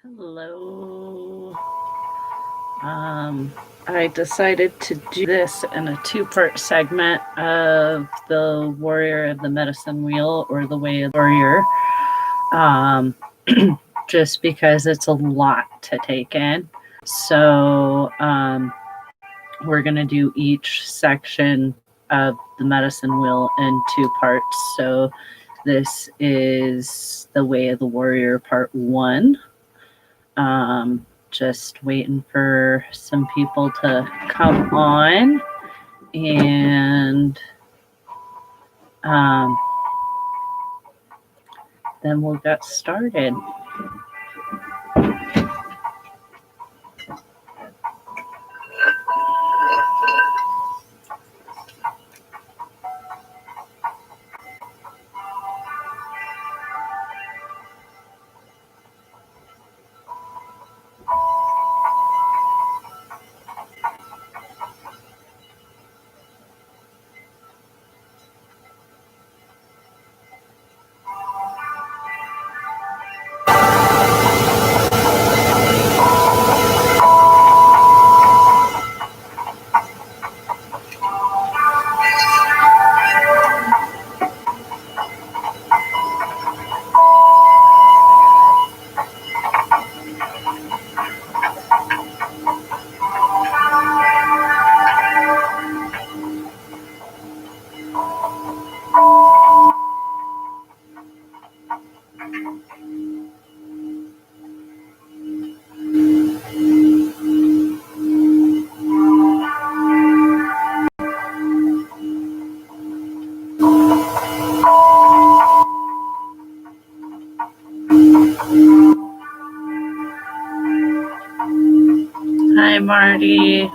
Hello. I decided to do this in a two-part segment of the Warrior of the Medicine Wheel, or the Way of the Warrior, um, just because it's a lot to take in. So we're going to do each section of the medicine wheel in two parts. So this is the Way of the Warrior Part 1. Just waiting for some people to come on, and then we'll get started. Hi, Marty.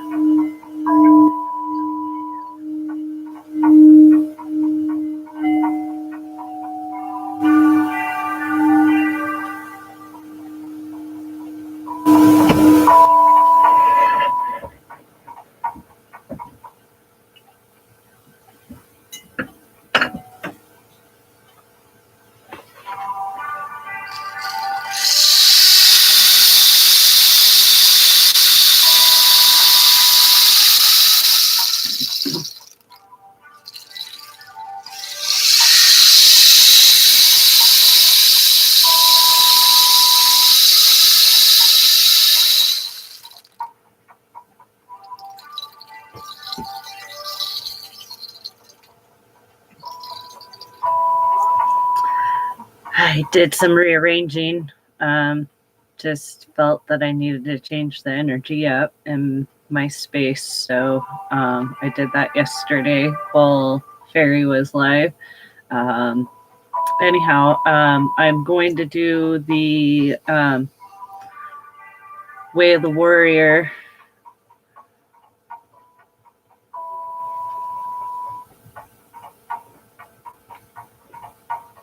I did some rearranging. Just felt that I needed to change the energy up in my space. So I did that yesterday while Fairy was live. Anyhow, I'm going to do the Way of the Warrior.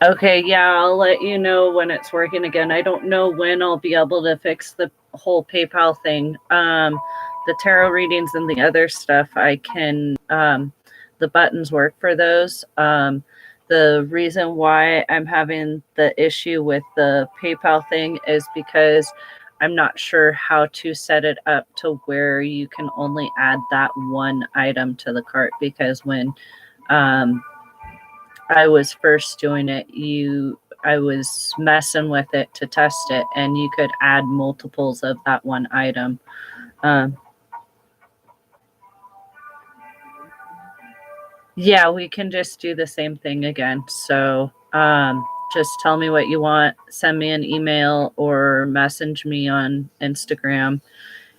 Okay, yeah, I'll let you know when it's working again. I don't know when I'll be able to fix the whole PayPal thing. The tarot readings and the other stuff, I can, the buttons work for those. The reason why I'm having the issue with the PayPal thing is because I'm not sure how to set it up to where you can only add that one item to the cart, because when I was first doing it, I was messing with it to test it, and you could add multiples of that one item. Yeah, we can just do the same thing again. So just tell me what you want, send me an email or message me on Instagram,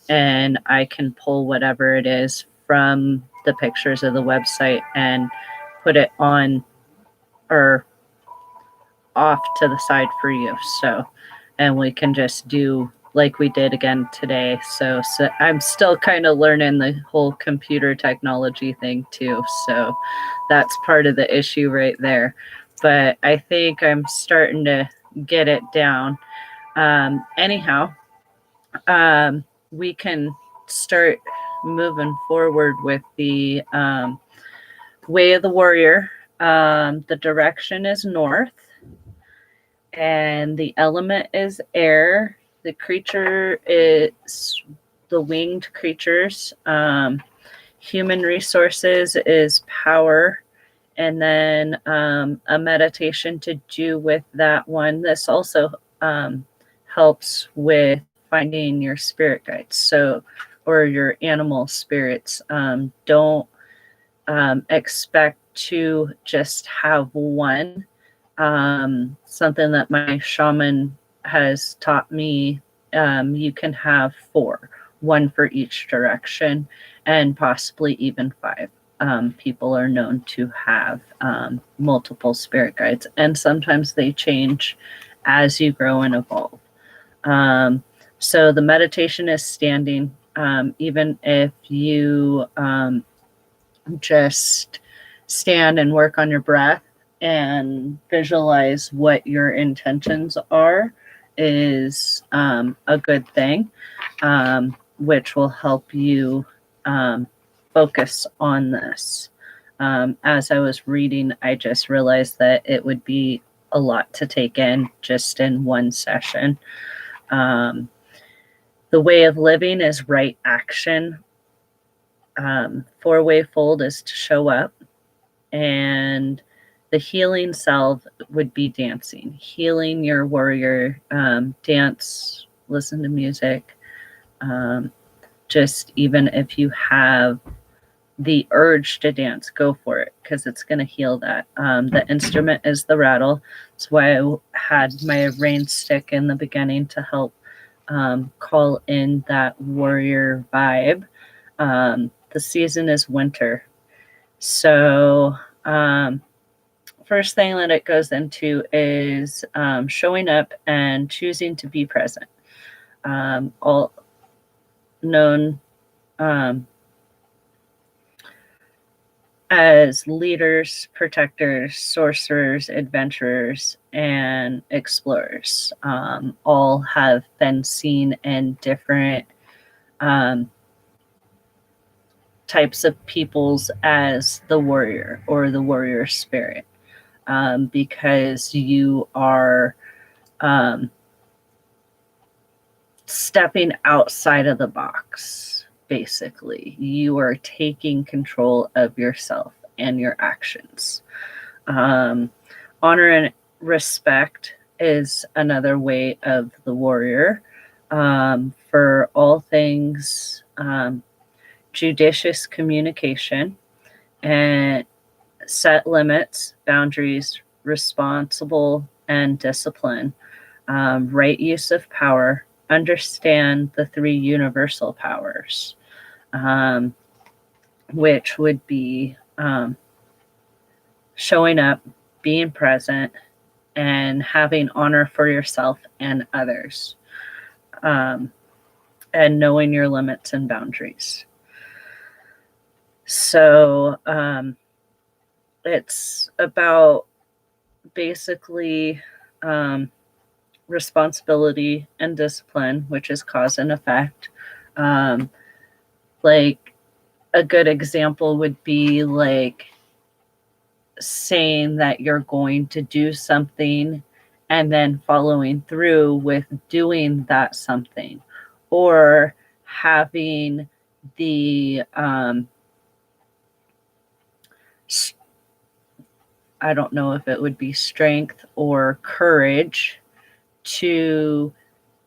and I can pull whatever it is from the pictures of the website and put it on or off to the side for you. So, and we can just do like we did again today. So I'm still kind of learning the whole computer technology thing too. So that's part of the issue right there. But I think I'm starting to get it down. Anyhow, we can start moving forward with the Way of the Warrior. The direction is north, and the element is air, the creature is the winged creatures. Human resources is power. And then a meditation to do with that one. This also helps with finding your spirit guides, or your animal spirits. Don't expect to just have one. Something that my shaman has taught me, you can have 4, one for each direction, and possibly even 5. People are known to have multiple spirit guides, and sometimes they change as you grow and evolve. So the meditation is standing. Even if you just stand and work on your breath and visualize what your intentions are, is a good thing, which will help you focus on this. As I was reading, I just realized that it would be a lot to take in just in one session. The way of living is right action. 4-way fold is to show up. And the healing salve would be dancing. Healing your warrior, dance, listen to music. Just even if you have the urge to dance, go for it, because it's going to heal that. The instrument is the rattle. That's why I had my rain stick in the beginning to help call in that warrior vibe. The season is winter. So first thing that it goes into is showing up and choosing to be present. All known as leaders, protectors, sorcerers, adventurers, and explorers. All have been seen in different types of peoples as the warrior or the warrior spirit, because you are stepping outside of the box. Basically, you are taking control of yourself and your actions. Honor and respect is another way of the warrior. For all things judicious communication, and set limits, boundaries, responsible and discipline, right use of power, understand the 3 universal powers, which would be showing up, being present, and having honor for yourself and others, and knowing your limits and boundaries. So it's about basically responsibility and discipline, which is cause and effect. Like a good example would be like saying that you're going to do something and then following through with doing that something, or having the I don't know if it would be strength or courage to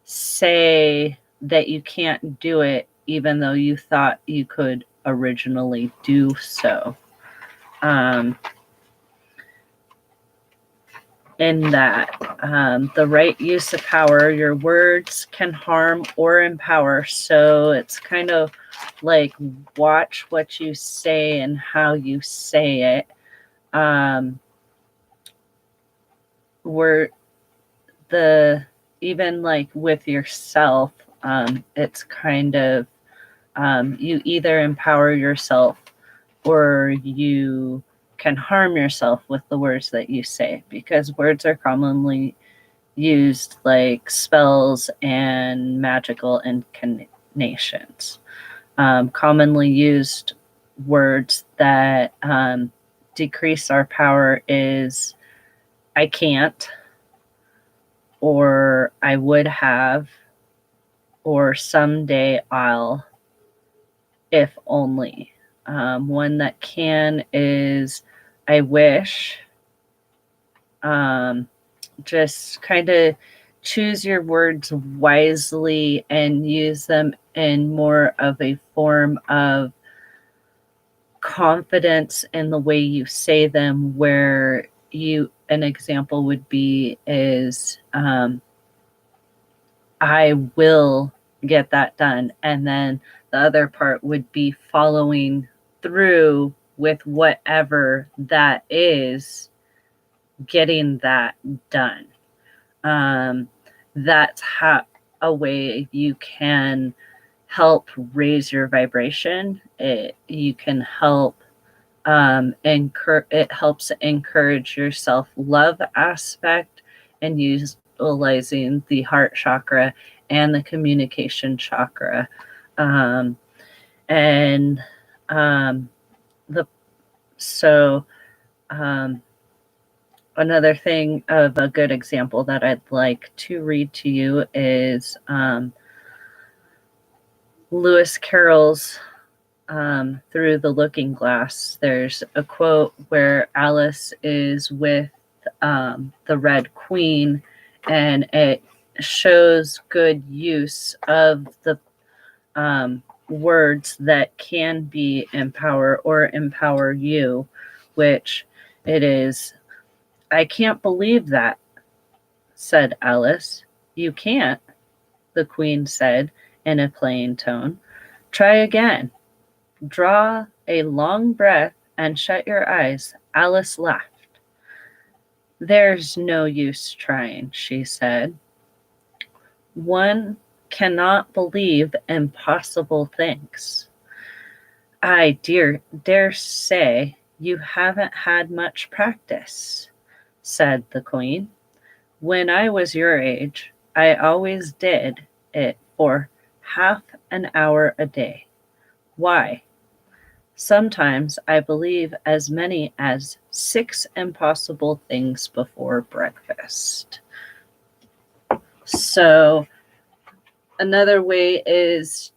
say that you can't do it even though you thought you could originally do so. In that, the right use of power, your words can harm or empower. So it's kind of like watch what you say and how you say it. We're even like with yourself, it's kind of you either empower yourself or you can harm yourself with the words that you say, because words are commonly used like spells and magical inclinations. Commonly used words that decrease our power is I can't, or I would have, or someday I'll, if only. One that can is I wish. Just kind of choose your words wisely and use them in more of a form of confidence in the way you say them, where an example would be is I will get that done, and then the other part would be following through with whatever that is, getting that done. That's how a way you can help raise your vibration. You can help it helps encourage your self-love aspect and utilizing the heart chakra and the communication chakra. Another thing of a good example that I'd like to read to you is Lewis Carroll's Through the Looking Glass. There's a quote where Alice is with the Red Queen, and it shows good use of the words that can be empower or empower you, which it is, "I can't believe that," said Alice. "You can't," the Queen said in a playing tone. "Try again. Draw a long breath and shut your eyes." Alice laughed. "There's no use trying," she said. "One cannot believe impossible things." "I dare say you haven't had much practice," said the Queen. "When I was your age, I always did it for half an hour a day. Why? Sometimes I believe as many as 6 impossible things before breakfast." So another way is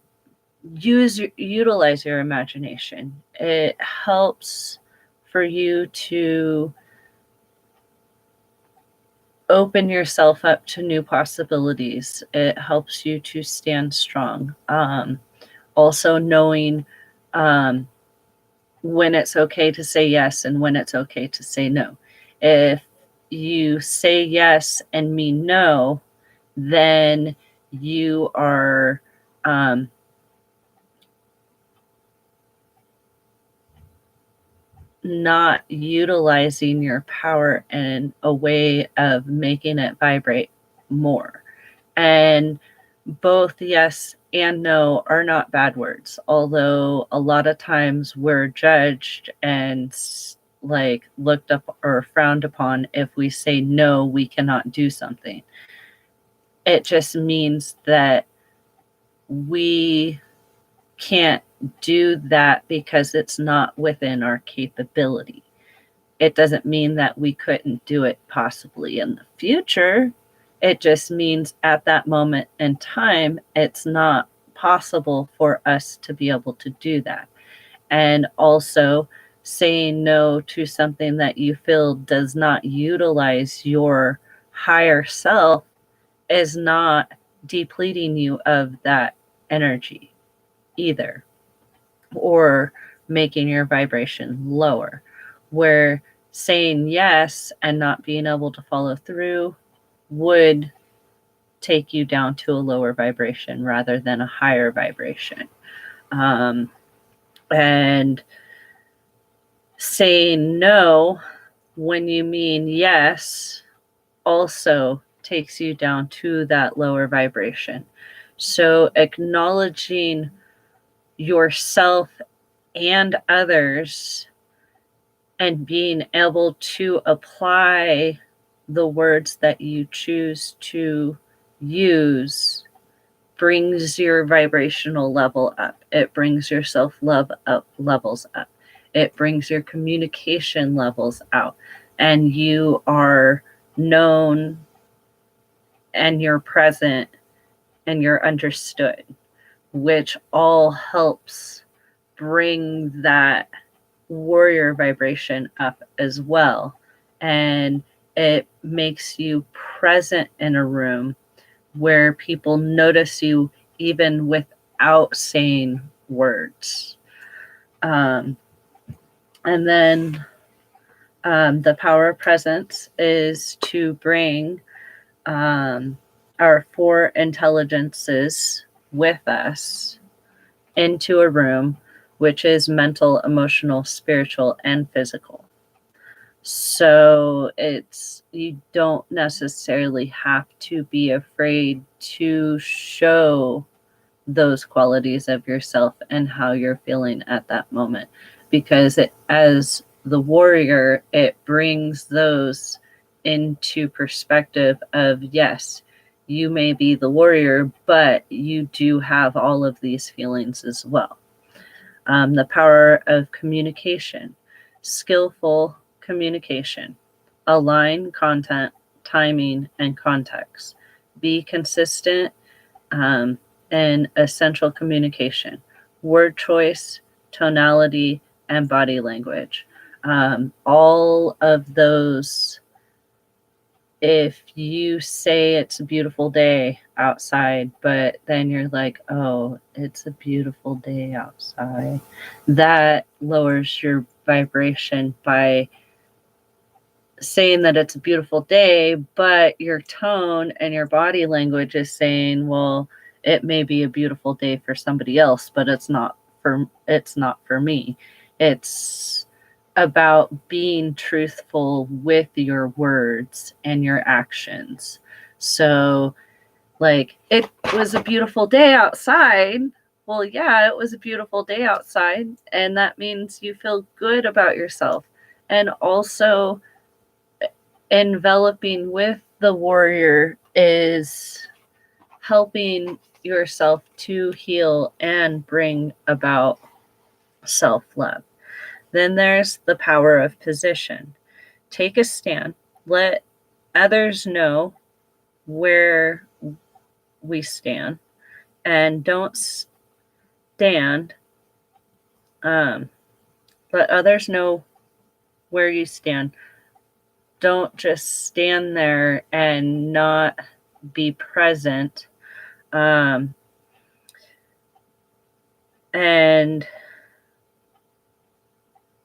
utilize your imagination. It helps for you to open yourself up to new possibilities. It helps you to stand strong. Also knowing when it's okay to say yes and when it's okay to say no. If you say yes and mean no, then you are not utilizing your power in a way of making it vibrate more. And both yes and no are not bad words, although a lot of times we're judged and like looked up or frowned upon if we say no, we cannot do something. It just means that we can't do that because it's not within our capability. It doesn't mean that we couldn't do it possibly in the future. It just means at that moment in time, it's not possible for us to be able to do that. And also saying no to something that you feel does not utilize your higher self is not depleting you of that energy either, or making your vibration lower. Where saying yes and not being able to follow through would take you down to a lower vibration rather than a higher vibration. And saying no when you mean yes also takes you down to that lower vibration. So acknowledging yourself and others and being able to apply the words that you choose to use brings your vibrational level up. It brings your self-love levels up. It brings your communication levels out. And you are known and you're present and you're understood, which all helps bring that warrior vibration up as well. And it makes you present in a room where people notice you even without saying words. And then the power of presence is to bring our four intelligences with us into a room, which is mental, emotional, spiritual, and physical. So you don't necessarily have to be afraid to show those qualities of yourself and how you're feeling at that moment, because as the warrior, it brings those into perspective of, yes, you may be the warrior, but you do have all of these feelings as well. The power of communication, skillful communication, align content, timing, and context, be consistent, and essential communication, word choice, tonality, and body language. All of those, if you say it's a beautiful day outside, but then you're like, oh, it's a beautiful day outside, that lowers your vibration by saying that it's a beautiful day, but your tone and your body language is saying, well, it may be a beautiful day for somebody else, but it's not for me. It's about being truthful with your words and your actions. So, like, it was a beautiful day outside. Well, yeah, it was a beautiful day outside, and that means you feel good about yourself. And also, enveloping with the warrior is helping yourself to heal and bring about self-love. Then there's the power of position. Take a stand. Let others know where we stand, and don't stand. Let others know where you stand. Don't just stand there and not be present. And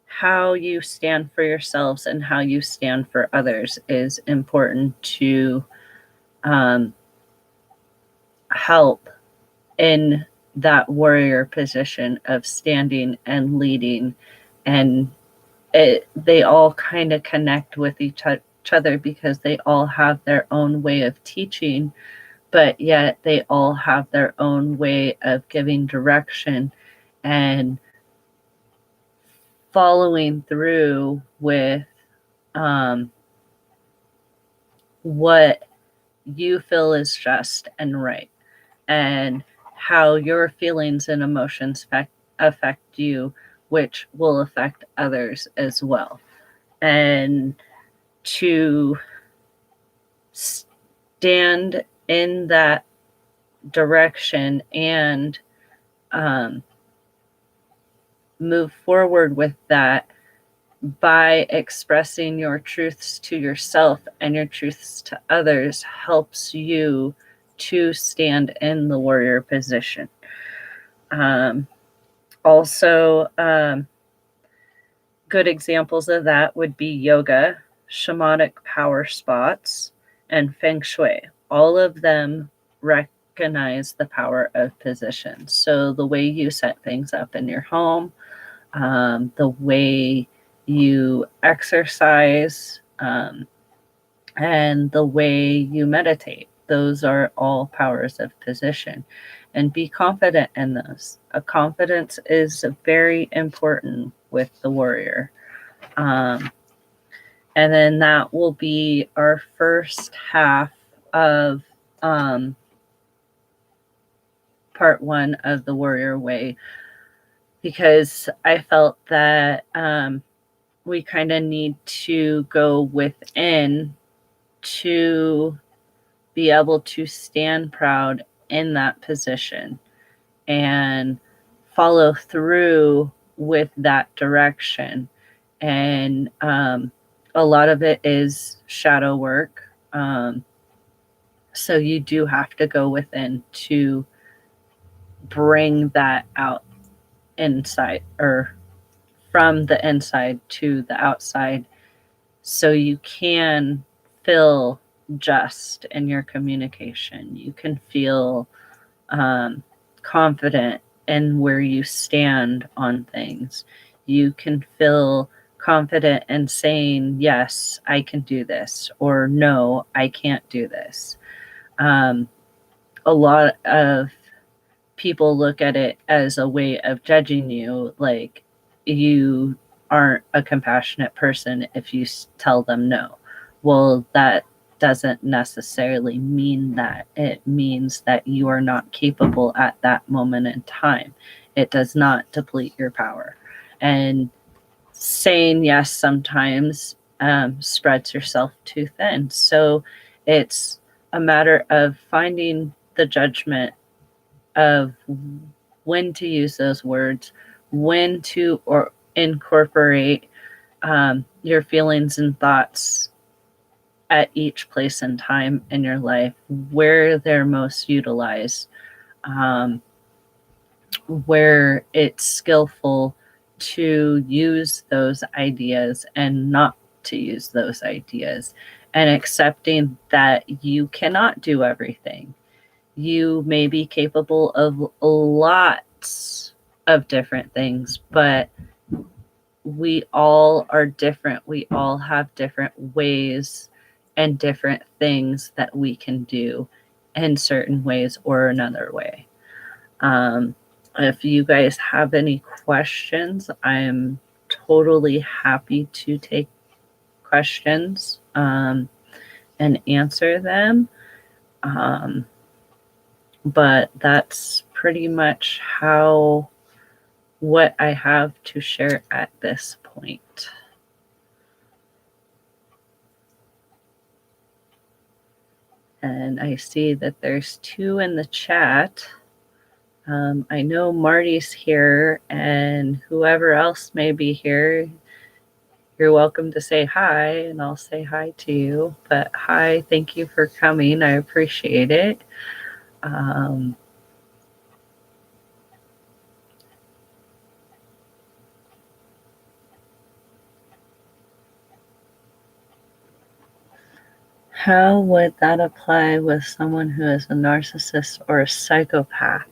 how you stand for yourselves and how you stand for others is important to help in that warrior position of standing and leading. And they all kind of connect with each other because they all have their own way of teaching, but yet they all have their own way of giving direction and following through with what you feel is just and right, and how your feelings and emotions affect you, which will affect others as well. And to stand in that direction and move forward with that by expressing your truths to yourself and your truths to others helps you to stand in the warrior position. Also, good examples of that would be yoga, shamanic power spots, and feng shui. All of them recognize the power of position. So the way you set things up in your home, the way you exercise, and the way you meditate. Those are all powers of position. And be confident in those. A confidence is very important with the warrior. And then that will be our first half of part one of the warrior way, because I felt that we kind of need to go within to be able to stand proud in that position and follow through with that direction. And a lot of it is shadow work. So you do have to go within to bring that out inside, or from the inside to the outside, so you can feel just in your communication. You can feel confident in where you stand on things. You can feel confident in saying, yes, I can do this, or no, I can't do this. A lot of people look at it as a way of judging you, like you aren't a compassionate person if you tell them no. Well, that doesn't necessarily mean that. It means that you are not capable at that moment in time. It does not deplete your power. And saying yes sometimes spreads yourself too thin. So it's a matter of finding the judgment of when to use those words, when to or incorporate your feelings and thoughts at each place and time in your life, where they're most utilized, where it's skillful to use those ideas and not to use those ideas, and accepting that you cannot do everything. You may be capable of lots of different things, but we all are different. We all have different ways and different things that we can do in certain ways or another way. If you guys have any questions, I'm totally happy to take questions and answer them. But that's pretty much what I have to share at this point. And I see that there's 2 in the chat. I know Marty's here, and whoever else may be here, you're welcome to say hi, and I'll say hi to you. But hi, thank you for coming. I appreciate it. How would that apply with someone who is a narcissist or a psychopath?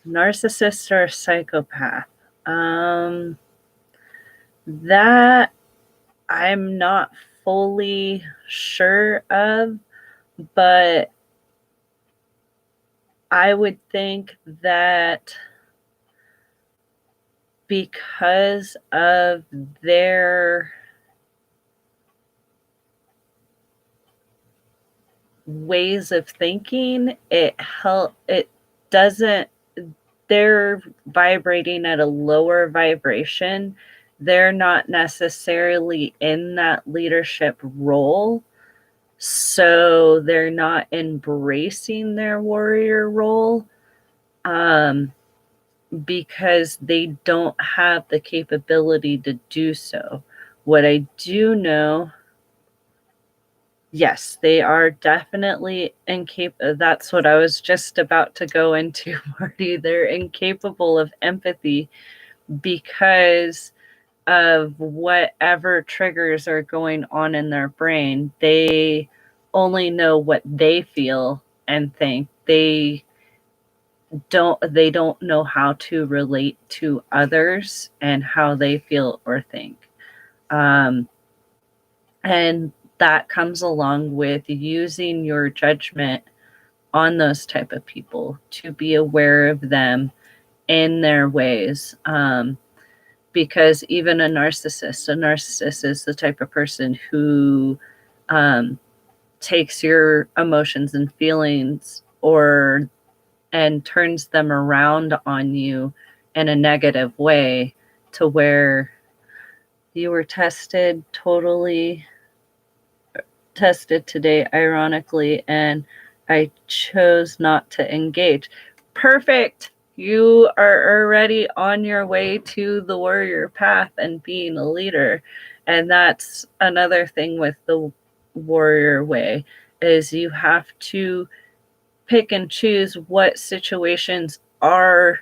Narcissist or a psychopath? That I'm not fully sure of, but I would think that because of their ways of thinking, they're vibrating at a lower vibration. They're not necessarily in that leadership role, so they're not embracing their warrior role because they don't have the capability to do so. What I do know, yes, they are definitely incapable. That's what I was just about to go into, Marty. They're incapable of empathy because of whatever triggers are going on in their brain. They only know what they feel and think. They don't know how to relate to others and how they feel or think. And that comes along with using your judgment on those type of people to be aware of them in their ways. Because even a narcissist is the type of person who takes your emotions and feelings and turns them around on you in a negative way, to where you were tested totally tested today, ironically, and I chose not to engage. Perfect. You are already on your way to the warrior path and being a leader. And that's another thing with the warrior way, is you have to pick and choose what situations are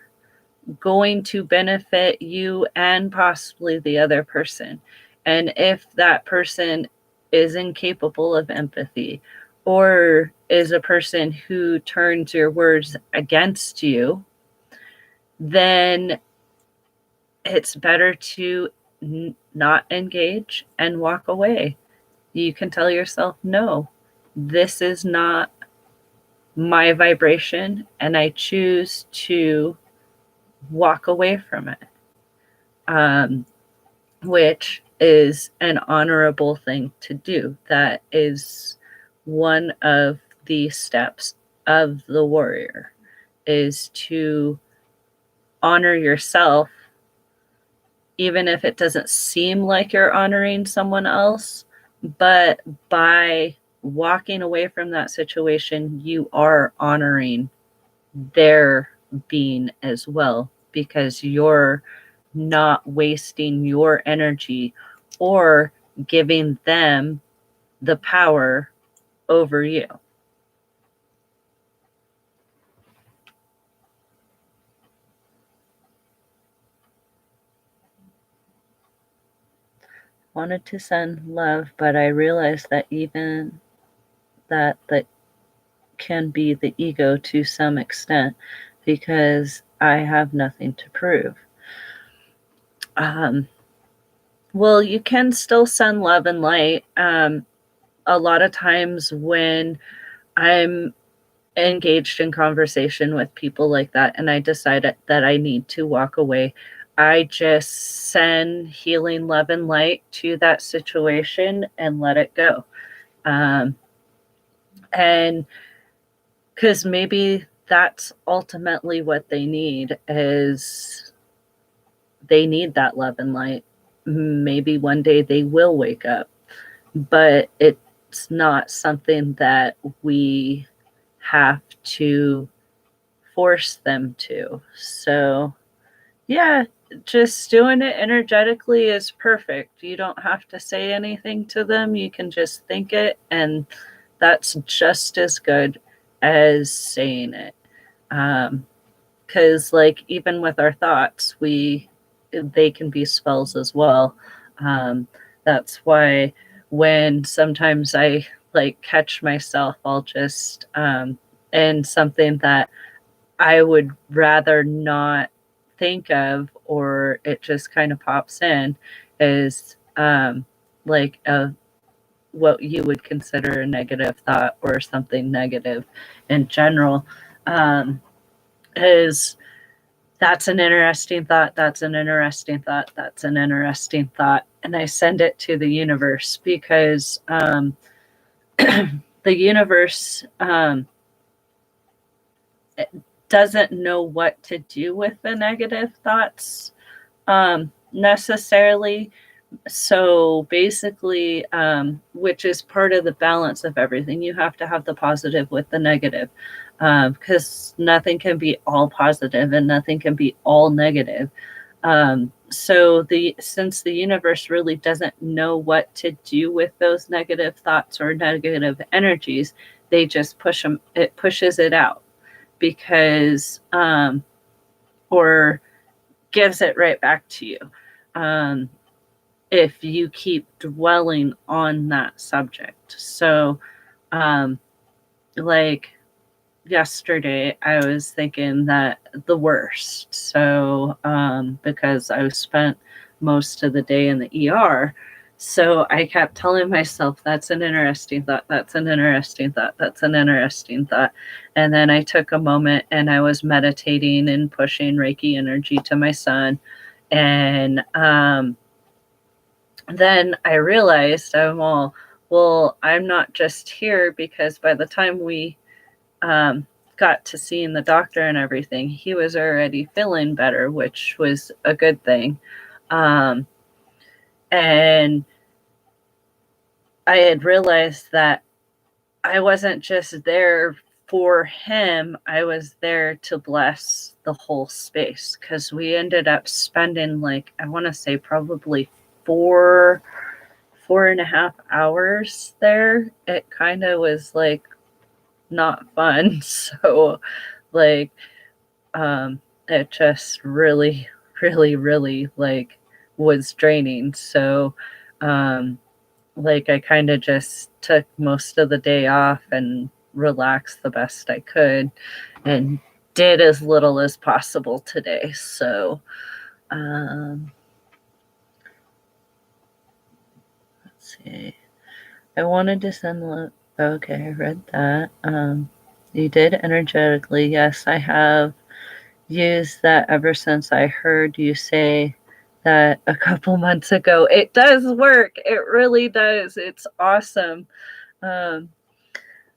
going to benefit you and possibly the other person. And if that person is incapable of empathy or is a person who turns your words against you, then it's better to not engage and walk away. You can tell yourself, no, this is not my vibration, and I choose to walk away from it. Which is an honorable thing to do. That is one of the steps of the warrior, is to honor yourself, even if it doesn't seem like you're honoring someone else. But by walking away from that situation, you are honoring their being as well, because you're not wasting your energy or giving them the power over you. Wanted to send love, but I realized that even that can be the ego to some extent, because I have nothing to prove. Well, you can still send love and light. A lot of times when I'm engaged in conversation with people like that and I decided that I need to walk away, I just send healing love and light to that situation and let it go. And because maybe that's ultimately what they need, is they need that love and light. Maybe one day they will wake up, but it's not something that we have to force them to. So, yeah, just doing it energetically is perfect. You don't have to say anything to them. You can just think it, and that's just as good as saying it. Because, like, even with our thoughts, they can be spells as well. That's why when sometimes I catch myself, I'll just and something that I would rather not think of, or it just kind of pops in, is like a what you would consider a negative thought or something negative in general. Is that's an interesting thought, that's an interesting thought, that's an interesting thought. And I send it to the universe, because the universe doesn't know what to do with the negative thoughts necessarily. So basically, which is part of the balance of everything, you have to have the positive with the negative, because nothing can be all positive and nothing can be all negative. So since the universe really doesn't know what to do with those negative thoughts or negative energies, they just push them. It pushes it out, because or gives it right back to you. If you keep dwelling on that subject. So, like yesterday, I was thinking that the worst. So, because I spent most of the day in the ER, so I kept telling myself, that's an interesting thought, that's an interesting thought, that's an interesting thought. And then I took a moment and I was meditating and pushing Reiki energy to my son. And then I realized I'm not just here, because by the time we got to seeing the doctor and everything, he was already feeling better, which was a good thing. And I had realized that I wasn't just there for him, I was there to bless the whole space, because we ended up spending, like, I want to say probably 4.5 hours there. It kind of was like not fun. So, like, it just really, really, really, like, was draining. So, like, I kind of just took most of the day off and relaxed the best I could and did as little as possible today. So, um, let's see. I wanted to send the. Okay, I read that. You did energetically. Yes, I have used that ever since I heard you say that a couple months ago. It does work. It really does. It's awesome. Um,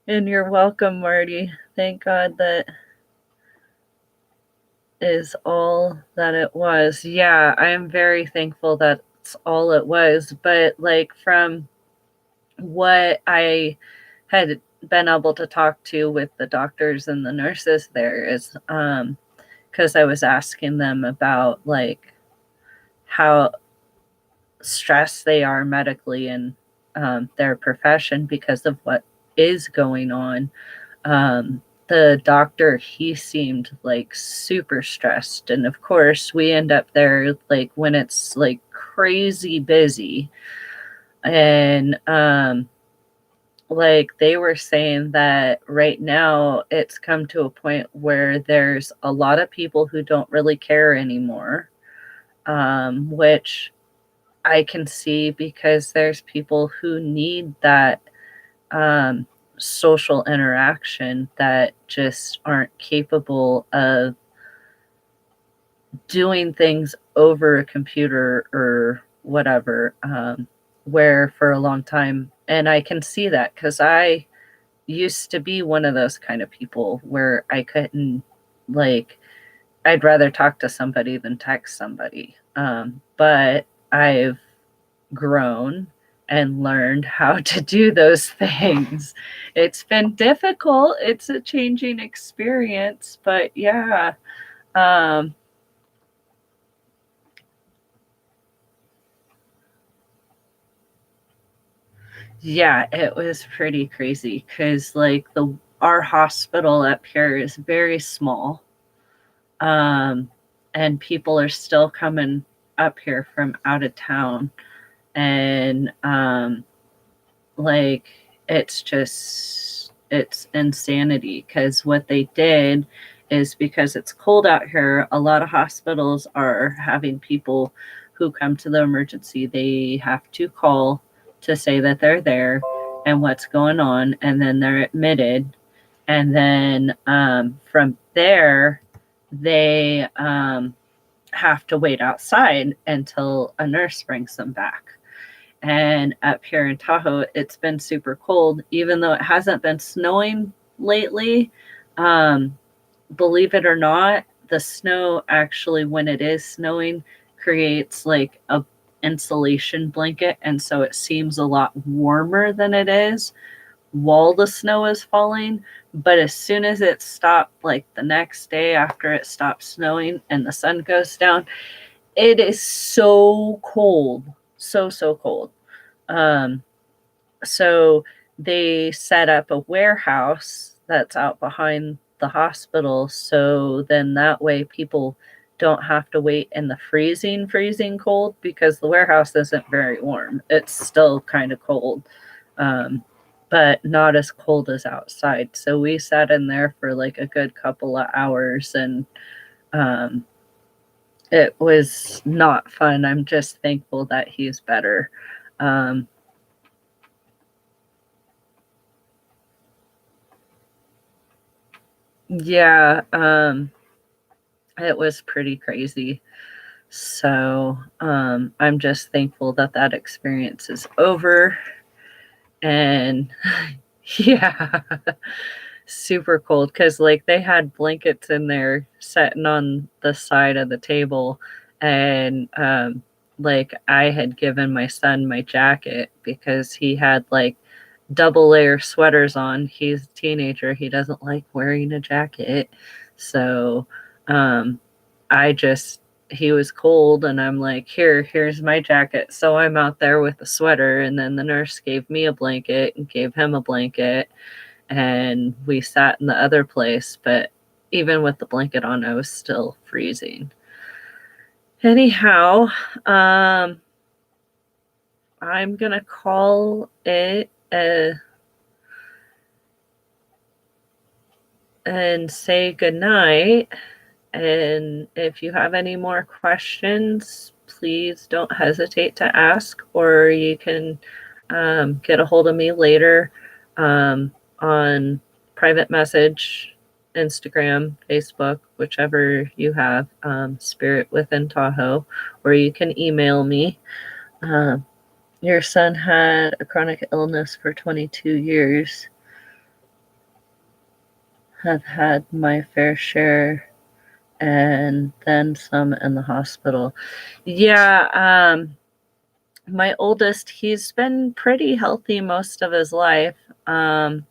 and you're welcome, Marty. Thank God that is all that it was. Yeah, I am very thankful that's all it was. But, like, from what I had been able to talk to with the doctors and the nurses there is, because I was asking them about, like, how stressed they are medically in their profession because of what is going on. The doctor, he seemed like super stressed. And of course, we end up there like when it's like crazy busy. And like they were saying that right now it's come to a point where there's a lot of people who don't really care anymore, which I can see because there's people who need that um, social interaction that just aren't capable of doing things over a computer or whatever, where for a long time. And I can see that because I used to be one of those kind of people where I couldn't, like, I'd rather talk to somebody than text somebody. But I've grown and learned how to do those things. It's been difficult. It's a changing experience, but yeah. Um, yeah, it was pretty crazy because, like, the our hospital up here is very small. Um, and people are still coming up here from out of town, and like, it's just, it's insanity because what they did is, because it's cold out here, a lot of hospitals are having people who come to the emergency, they have to call to say that they're there and what's going on, and then they're admitted. And then from there, they have to wait outside until a nurse brings them back. And up here in Tahoe, it's been super cold, even though it hasn't been snowing lately. Um, Believe it or not, the snow actually, when it is snowing, creates like a insulation blanket, and so it seems a lot warmer than it is while the snow is falling. But as soon as it stopped, like the next day after it stopped snowing and the sun goes down, it is so cold, so cold. Um, so they set up a warehouse that's out behind the hospital. So then that way people don't have to wait in the freezing cold, because the warehouse isn't very warm. It's still kind of cold, but not as cold as outside. So we sat in there for like a good couple of hours, and um, it was not fun. I'm just thankful that he's better. Um, yeah, it was pretty crazy. So I'm just thankful that that experience is over. And yeah, super cold because, like, they had blankets in there sitting on the side of the table. And like I had given my son my jacket because he had like double layer sweaters on. He's a teenager. He doesn't like wearing a jacket. So I just, he was cold and I'm like, here's my jacket. So I'm out there with a sweater. And then the nurse gave me a blanket and gave him a blanket. And we sat in the other place. But even with the blanket on, I was still freezing. Anyhow, I'm going to call it and say goodnight. And if you have any more questions, please don't hesitate to ask, or you can get a hold of me later on private message, Instagram, Facebook, whichever you have, Spirit Within Tahoe, or you can email me. Your son had a chronic illness for 22 years. Have had my fair share and then some in the hospital. Yeah, my oldest, he's been pretty healthy most of his life. And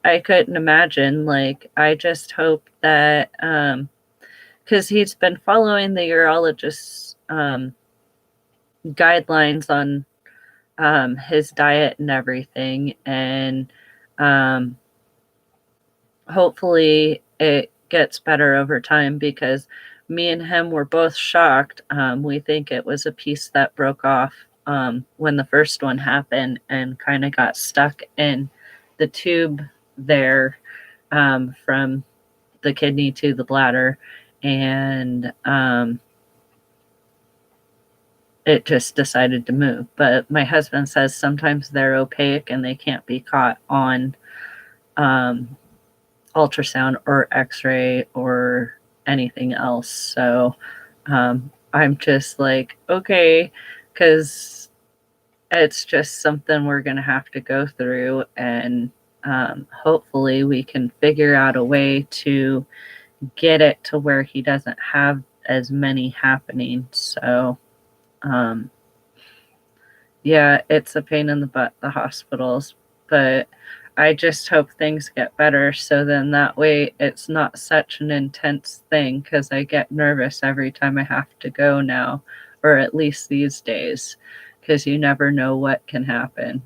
I couldn't imagine, like, I just hope that, because he's been following the urologist's guidelines on his diet and everything, and hopefully it gets better over time, because me and him were both shocked. We think it was a piece that broke off when the first one happened and kind of got stuck in the tube there from the kidney to the bladder. And it just decided to move. But my husband says sometimes they're opaque and they can't be caught on ultrasound or x-ray or anything else. So I'm just like, okay, because it's just something we're going to have to go through, and hopefully we can figure out a way to get it to where he doesn't have as many happening. So yeah, it's a pain in the butt, the hospitals, but I just hope things get better, so then that way it's not such an intense thing, because I get nervous every time I have to go now, or at least these days, because you never know what can happen.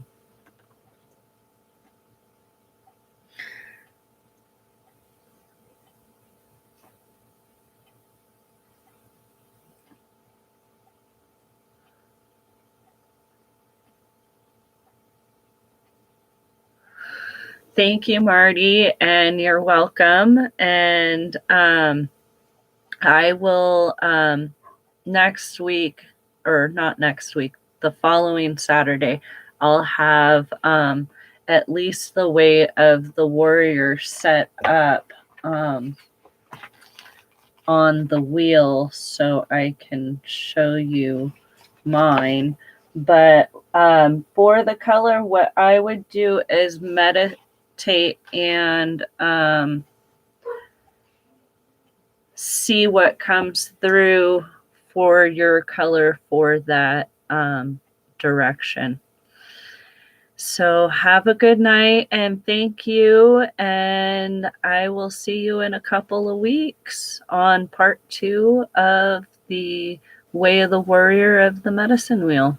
Thank you, Marty, and you're welcome. And I will next week, or not next week, the following Saturday, I'll have at least the Way of the Warrior set up on the wheel, so I can show you mine. But for the color, what I would do is meditate and see what comes through for your color for that direction. So have a good night and thank you. And I will see you in a couple of weeks on part 2 of the Way of the Warrior of the Medicine Wheel.